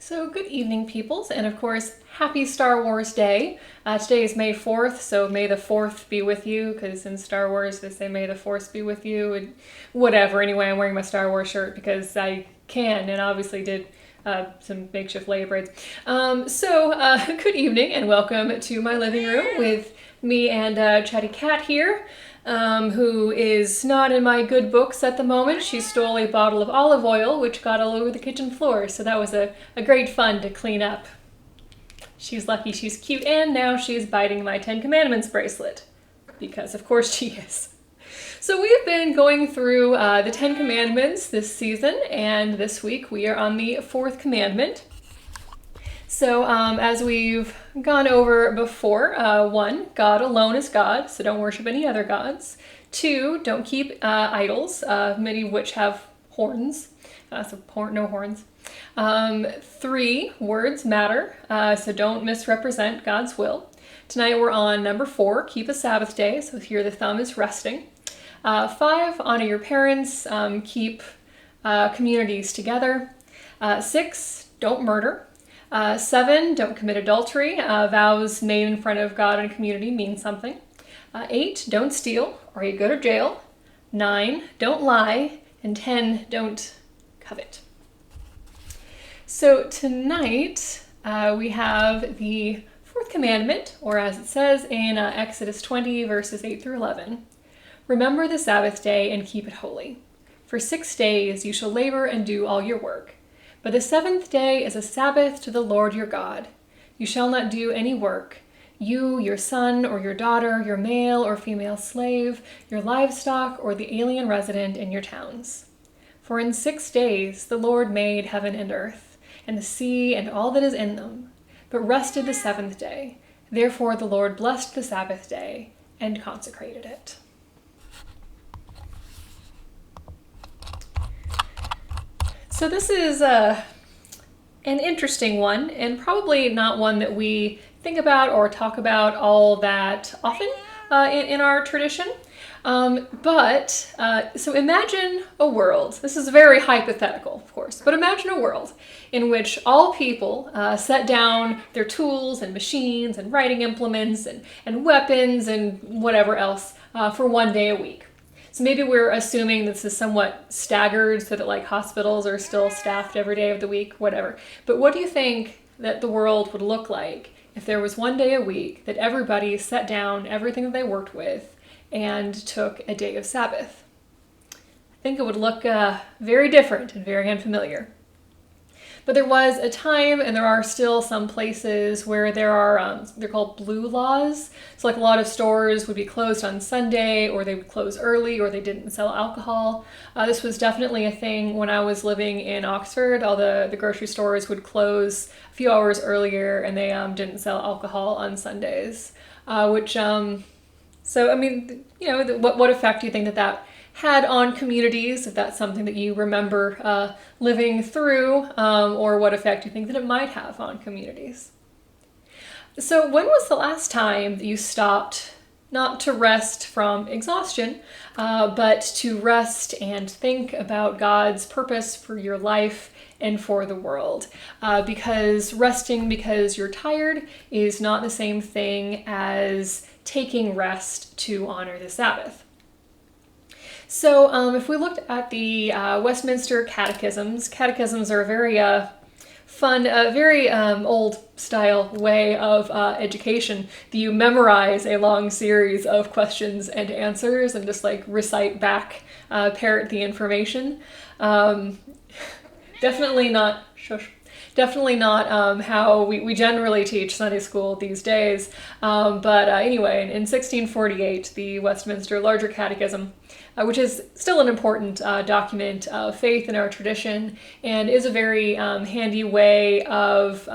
So good evening, peoples, and of course, happy Star Wars Day. Today is May 4th, so may the 4th be with you, because in Star Wars they say may the Force be with you, and whatever. Anyway, I'm wearing my Star Wars shirt because I can, and obviously did some makeshift Leia braids. Good evening, and welcome to my living room with me and Chatty Cat here. Who is not in my good books at the moment. She stole a bottle of olive oil, which got all over the kitchen floor, so that was a great fun to clean up. She's lucky she's cute, and now she's biting my 10 Commandments bracelet, because of course she is. So we've been going through the 10 Commandments this season, and this week we are on the 4th commandment. So as we've gone over before, 1, God alone is God, so don't worship any other gods. 2, don't keep idols, many of which have horns, no horns. 3, words matter, so don't misrepresent God's will. Tonight we're on number 4, keep a Sabbath day, so here the thumb is resting. 5, honor your parents, keep communities together. 6, don't murder. 7, don't commit adultery. Vows made in front of God and community mean something. 8, don't steal or you go to jail. 9, don't lie. And 10, don't covet. So tonight we have the 4th commandment, or as it says in Exodus 20 verses 8 through 11. Remember the Sabbath day and keep it holy. For 6 days you shall labor and do all your work. But the 7th day is a Sabbath to the Lord your God. You shall not do any work, you, your son or your daughter, your male or female slave, your livestock, or the alien resident in your towns. For in 6 days the Lord made heaven and earth, and the sea and all that is in them, but rested the 7th day. Therefore the Lord blessed the Sabbath day and consecrated it. So this is an interesting one, and probably not one that we think about or talk about all that often in our tradition. So imagine a world, this is very hypothetical, of course, but imagine a world in which all people set down their tools and machines and writing implements and weapons and whatever else for 1 day a week. So maybe we're assuming this is somewhat staggered so that like hospitals are still staffed every day of the week, whatever. But what do you think that the world would look like if there was 1 day a week that everybody set down everything that they worked with and took a day of Sabbath? I think it would look very different and very unfamiliar. But there was a time, and there are still some places where there are, they're called blue laws. So like a lot of stores would be closed on Sunday, or they would close early, or they didn't sell alcohol. This was definitely a thing when I was living in Oxford. All the grocery stores would close a few hours earlier, and they didn't sell alcohol on Sundays. So I mean, you know, what effect do you think that had on communities, if that's something that you remember living through, or what effect you think that it might have on communities? So when was the last time that you stopped, not to rest from exhaustion, but to rest and think about God's purpose for your life and for the world? Because resting because you're tired is not the same thing as taking rest to honor the Sabbath. So if we looked at the Westminster catechisms are a very fun, very old style way of education. You memorize a long series of questions and answers and just like recite back, parrot the information. Definitely not how we generally teach Sunday school these days. Anyway, in 1648, the Westminster Larger Catechism, which is still an important document of faith in our tradition, and is a very handy way of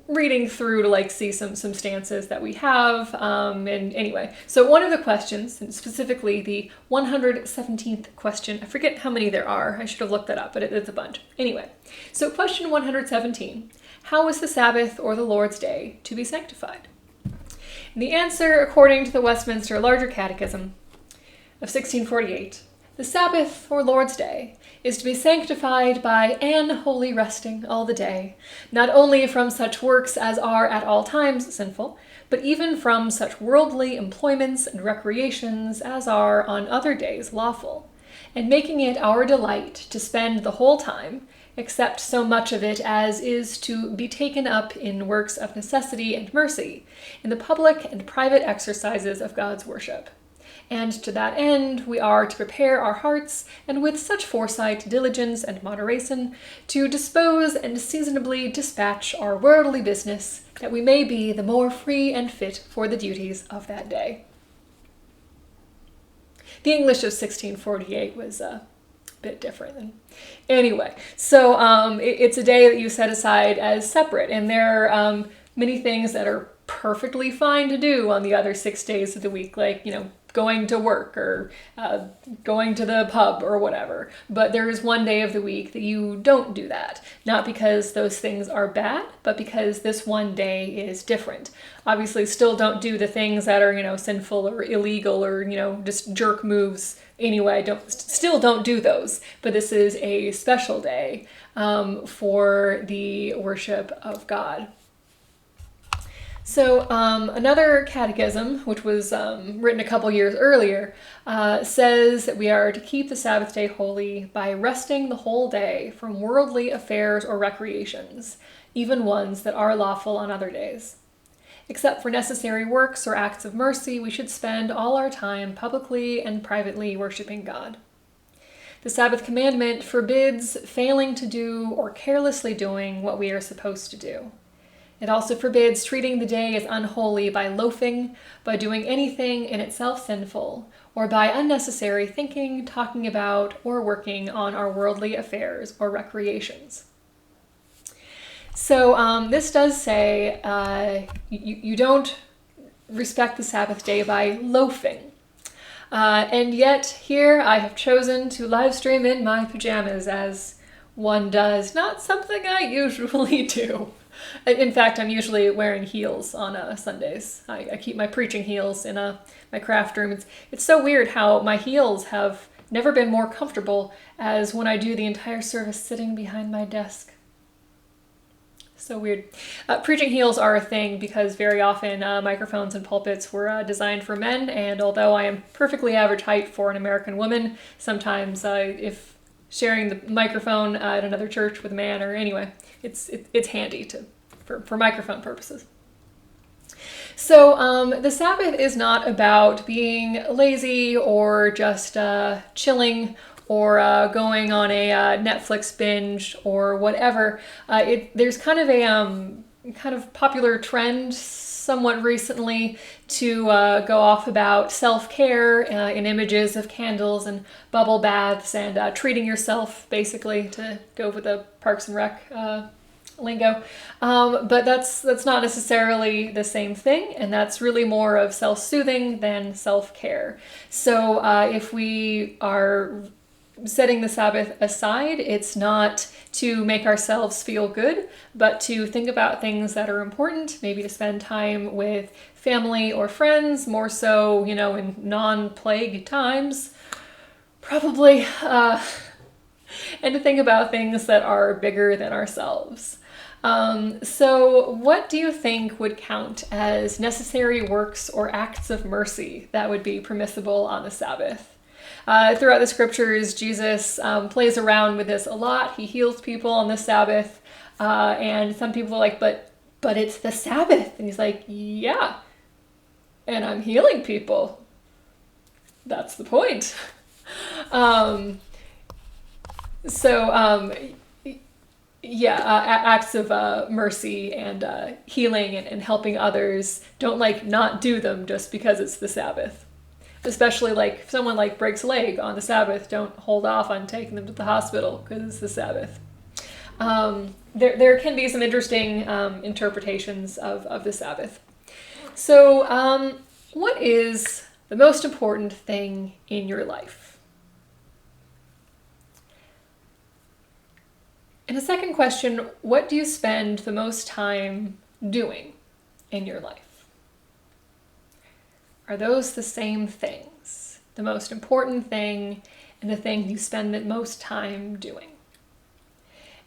reading through to like see some stances that we have. And anyway, so one of the questions, and specifically the 117th question, I forget how many there are, I should have looked that up, but it's a bunch. Anyway, so question 117, how is the Sabbath or the Lord's Day to be sanctified? And the answer, according to the Westminster Larger Catechism of 1648, The Sabbath, or Lord's Day, is to be sanctified by an holy resting all the day, not only from such works as are at all times sinful, but even from such worldly employments and recreations as are on other days lawful, and making it our delight to spend the whole time, except so much of it as is to be taken up in works of necessity and mercy, in the public and private exercises of God's worship. And to that end we are to prepare our hearts, and with such foresight, diligence, and moderation, to dispose and seasonably dispatch our worldly business, that we may be the more free and fit for the duties of that day. The English of 1648 was a bit different. Anyway, so it's a day that you set aside as separate, and there are many things that are perfectly fine to do on the other 6 days of the week, like, going to work or going to the pub or whatever. But there is one day of the week that you don't do that. Not because those things are bad, but because this one day is different. Obviously, still don't do the things that are, sinful or illegal or, just jerk moves anyway. Still don't do those. But this is a special day for the worship of God. So another catechism, which was written a couple years earlier, says that we are to keep the Sabbath day holy by resting the whole day from worldly affairs or recreations, even ones that are lawful on other days. Except for necessary works or acts of mercy, we should spend all our time publicly and privately worshiping God. The Sabbath commandment forbids failing to do or carelessly doing what we are supposed to do. It also forbids treating the day as unholy by loafing, by doing anything in itself sinful, or by unnecessary thinking, talking about, or working on our worldly affairs or recreations. So this does say you don't respect the Sabbath day by loafing. And yet here I have chosen to live stream in my pajamas, as one does. Not something I usually do. In fact, I'm usually wearing heels on Sundays. I keep my preaching heels in my craft room. It's so weird how my heels have never been more comfortable as when I do the entire service sitting behind my desk. So weird. Preaching heels are a thing because very often microphones and pulpits were designed for men, and although I am perfectly average height for an American woman, sometimes if sharing the microphone at another church with a man, or anyway, it's handy for microphone purposes. So the Sabbath is not about being lazy or just chilling or going on a Netflix binge or whatever. There's kind of a popular trend somewhat recently to go off about self-care in images of candles and bubble baths and treating yourself, basically, to go with the Parks and Rec lingo. But that's not necessarily the same thing, and that's really more of self-soothing than self-care. So if we are setting the Sabbath aside, it's not to make ourselves feel good, but to think about things that are important, maybe to spend time with family or friends, more so, in non-plague times, probably, and to think about things that are bigger than ourselves. So what do you think would count as necessary works or acts of mercy that would be permissible on the Sabbath? Throughout the scriptures, Jesus plays around with this a lot. He heals people on the Sabbath, and some people are like, but it's the Sabbath. And he's like, yeah, and I'm healing people. That's the point. Acts of mercy and healing and helping others, don't not do them just because it's the Sabbath. Especially if someone breaks a leg on the Sabbath, don't hold off on taking them to the hospital because it's the Sabbath. There can be some interesting interpretations of the Sabbath. So what is the most important thing in your life? And a second question, what do you spend the most time doing in your life? Are those the same things? The most important thing and the thing you spend the most time doing.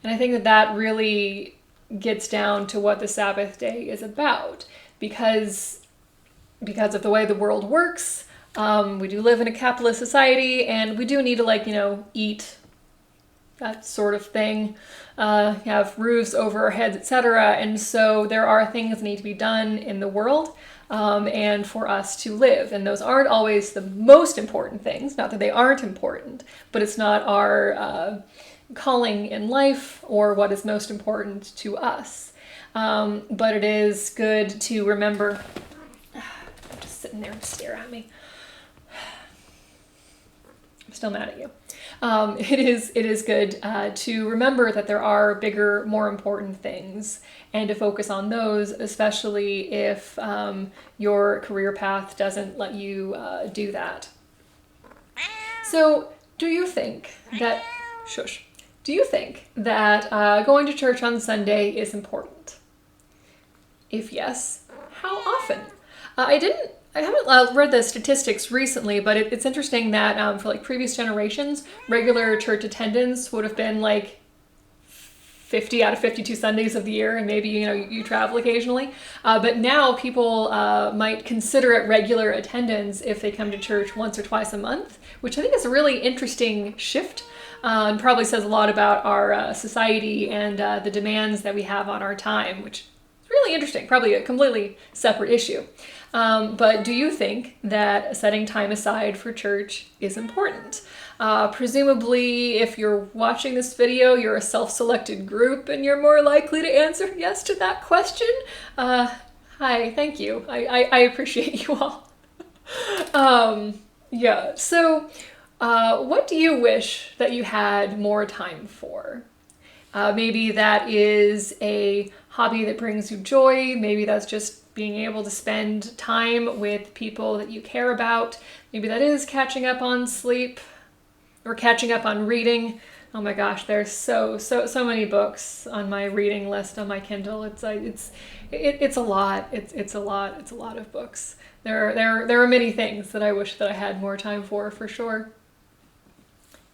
And I think that that really gets down to what the Sabbath day is about, because of the way the world works. We do live in a capitalist society, and we do need to eat, that sort of thing, have roofs over our heads, etc. And so there are things that need to be done in the world, and for us to live. And those aren't always the most important things. Not that they aren't important, but it's not our calling in life or what is most important to us. But it is good to remember. I'm just sitting there and stare at me. I'm still mad at you. It is good to remember that there are bigger, more important things, and to focus on those, especially if your career path doesn't let you do that. So, do you think that going to church on Sunday is important? If yes, how often? I haven't read the statistics recently, but it's interesting that for previous generations, regular church attendance would have been 50 out of 52 Sundays of the year, and maybe you travel occasionally. But now people might consider it regular attendance if they come to church once or twice a month, which I think is a really interesting shift. And probably says a lot about our society and the demands that we have on our time, which is really interesting, probably a completely separate issue. But do you think that setting time aside for church is important? Presumably, if you're watching this video, you're a self-selected group and you're more likely to answer yes to that question. Hi, thank you. I appreciate you all. So what do you wish that you had more time for? Maybe that is a hobby that brings you joy. Maybe that's just being able to spend time with people that you care about. Maybe that is catching up on sleep or catching up on reading. Oh my gosh, there's so many books on my reading list on my Kindle. It's a lot. It's a lot of books. There are many things that I wish that I had more time for sure.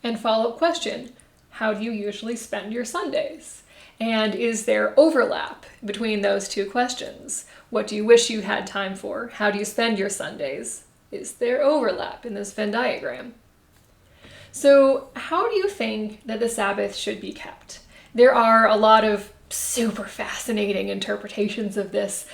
And follow-up question, how do you usually spend your Sundays? And is there overlap between those two questions? What do you wish you had time for? How do you spend your Sundays? Is there overlap in this Venn diagram? So how do you think that the Sabbath should be kept? There are a lot of super fascinating interpretations of this,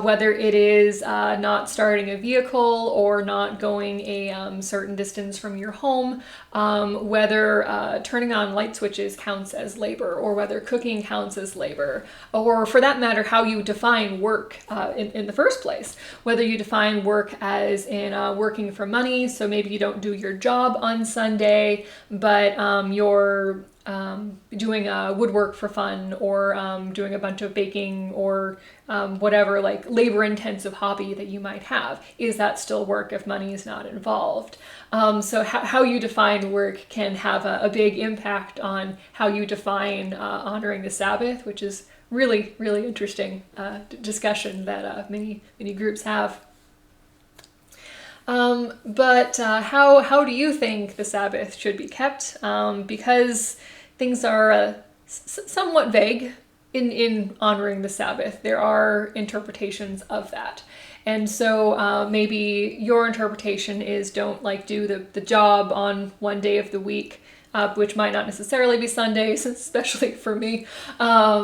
whether it is not starting a vehicle or not going a certain distance from your home, whether turning on light switches counts as labor, or whether cooking counts as labor, or for that matter, how you define work in the first place, whether you define work as in working for money, so maybe you don't do your job on Sunday, but you're doing woodwork for fun, or doing a bunch of baking, or whatever labor-intensive hobby that you might have. Is that still work if money is not involved? So how you define work can have a big impact on how you define honoring the Sabbath, which is really, really interesting discussion that many groups have. But how do you think the Sabbath should be kept? Because things are somewhat vague in honoring the Sabbath. There are interpretations of that. And so maybe your interpretation is don't do the job on one day of the week, which might not necessarily be Sundays, especially for me. But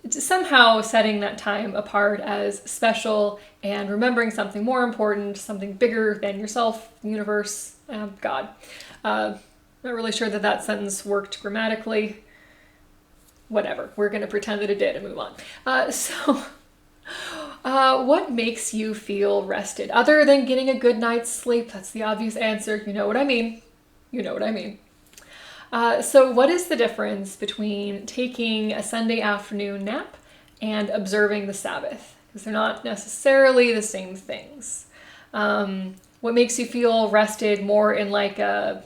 somehow setting that time apart as special and remembering something more important, something bigger than yourself, the universe, God. Not really sure that sentence worked grammatically. Whatever, we're going to pretend that it did and move on. What makes you feel rested? Other than getting a good night's sleep, that's the obvious answer. You know what I mean. So what is the difference between taking a Sunday afternoon nap and observing the Sabbath? Because they're not necessarily the same things. What makes you feel rested more in a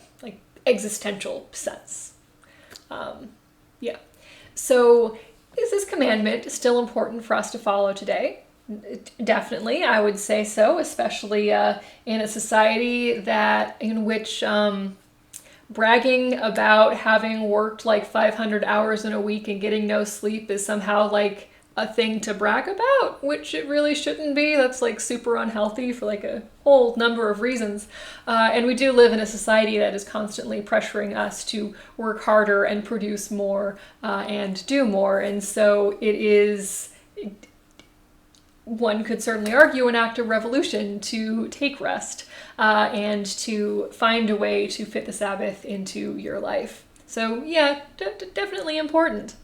existential sense? So is this commandment still important for us to follow today? Definitely, I would say so, especially in a society in which bragging about having worked like 500 hours in a week and getting no sleep is somehow like a thing to brag about, which it really shouldn't be. That's like super unhealthy for like a whole number of reasons. And we do live in a society that is constantly pressuring us to work harder and produce more and do more. And so it is, one could certainly argue, an act of revolution to take rest and to find a way to fit the Sabbath into your life. So yeah, definitely important.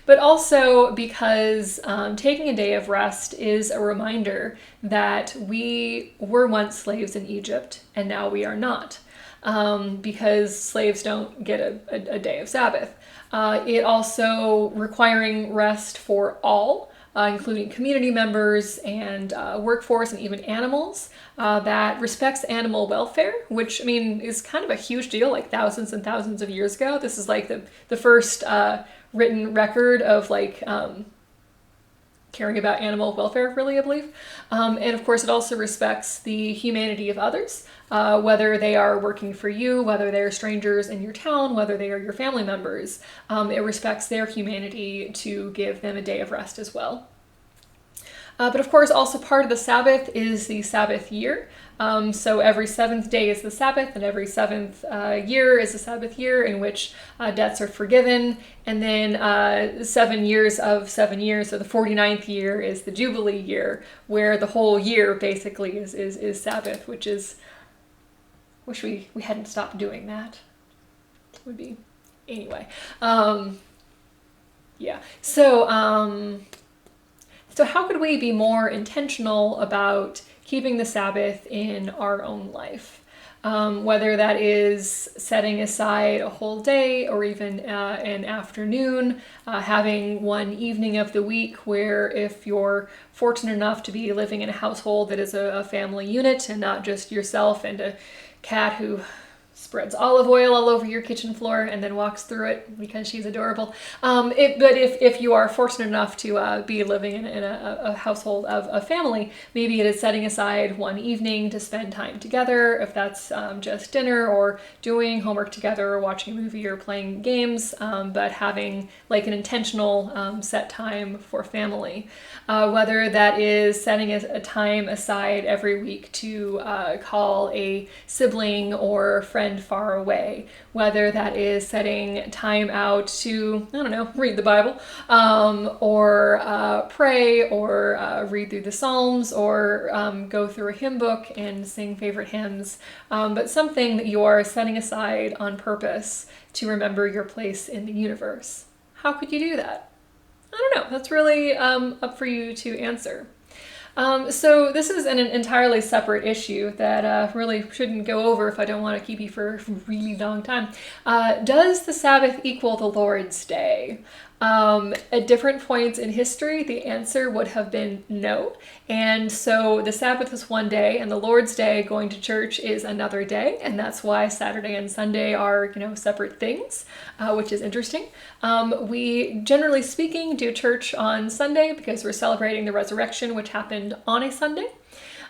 But also because taking a day of rest is a reminder that we were once slaves in Egypt and now we are not, because slaves don't get a day of Sabbath. It also requiring rest for all, including community members and workforce and even animals, that respects animal welfare, which I mean is kind of a huge deal, like thousands and thousands of years ago. This is like the first written record of like caring about animal welfare, really, I believe. And of course, it also respects the humanity of others, whether they are working for you, whether they are strangers in your town, whether they are your family members. It respects their humanity to give them a day of rest as well. But of course, also part of the Sabbath is the Sabbath year. So every seventh day is the Sabbath, and every seventh year is the Sabbath year in which debts are forgiven. And then 7 years of 7 years, so the 49th year is the Jubilee year, where the whole year basically is Sabbath, which is, wish we hadn't stopped doing that. Would be, anyway. Yeah, so how could we be more intentional about keeping the Sabbath in our own life? Whether that is setting aside a whole day or even an afternoon, having one evening of the week where, if you're fortunate enough to be living in a household that is a family unit and not just yourself and a cat who spreads olive oil all over your kitchen floor and then walks through it because she's adorable. But if you are fortunate enough to be living in a household of a family, maybe it is setting aside one evening to spend time together, if that's just dinner or doing homework together or watching a movie or playing games, but having like an intentional set time for family. Whether that is setting a time aside every week to call a sibling or friend far away, whether that is setting time out to, I don't know, read the Bible, or pray, or read through the Psalms, or go through a hymn book and sing favorite hymns, but something that you are setting aside on purpose to remember your place in the universe. How could you do that? I don't know. That's really up for you to answer. So this is an entirely separate issue that really shouldn't go over if I don't want to keep you for a really long time. Does the Sabbath equal the Lord's Day? At different points in history, the answer would have been no. And so the Sabbath is one day, and the Lord's Day, going to church, is another day. And that's why Saturday and Sunday are, separate things, which is interesting. We, generally speaking, do church on Sunday because we're celebrating the resurrection, which happened on a Sunday.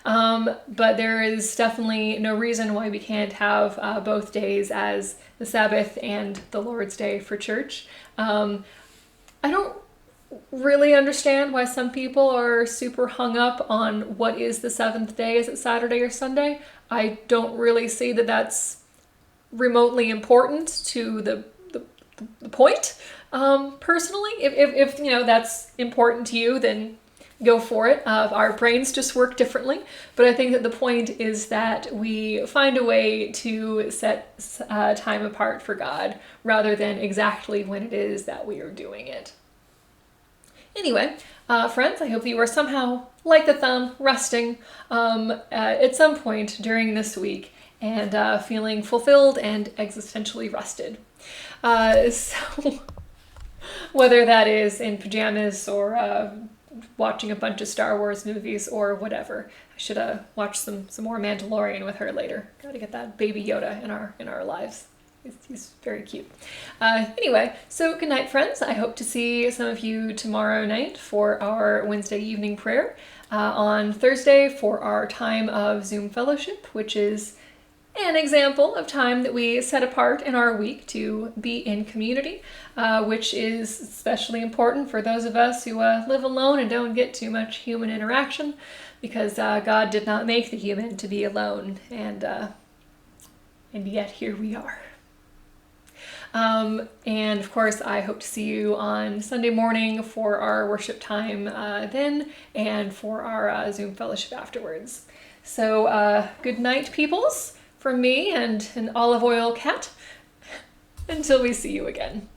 But there is definitely no reason why we can't have both days as the Sabbath and the Lord's Day for church. I don't really understand why some people are super hung up on what is the seventh day. Is it Saturday or Sunday? I don't really see that that's remotely important to the point. Personally, if that's important to you, then go for it. Our brains just work differently, but I think that the point is that we find a way to set time apart for God rather than exactly when it is that we are doing it. Anyway, friends, I hope that you are somehow, like the thumb, resting at some point during this week and feeling fulfilled and existentially rested. So whether that is in pajamas or watching a bunch of Star Wars movies or whatever. I should watch some more Mandalorian with her later. Got to get that baby Yoda in our lives. He's very cute. Anyway, so good night, friends. I hope to see some of you tomorrow night for our Wednesday evening prayer. on Thursday for our time of Zoom fellowship, which is an example of time that we set apart in our week to be in community, which is especially important for those of us who live alone and don't get too much human interaction, because God did not make the human to be alone, and yet here we are. And of course, I hope to see you on Sunday morning for our worship time then, and for our Zoom fellowship afterwards. So good night, peoples, from me and an olive oil cat, until we see you again.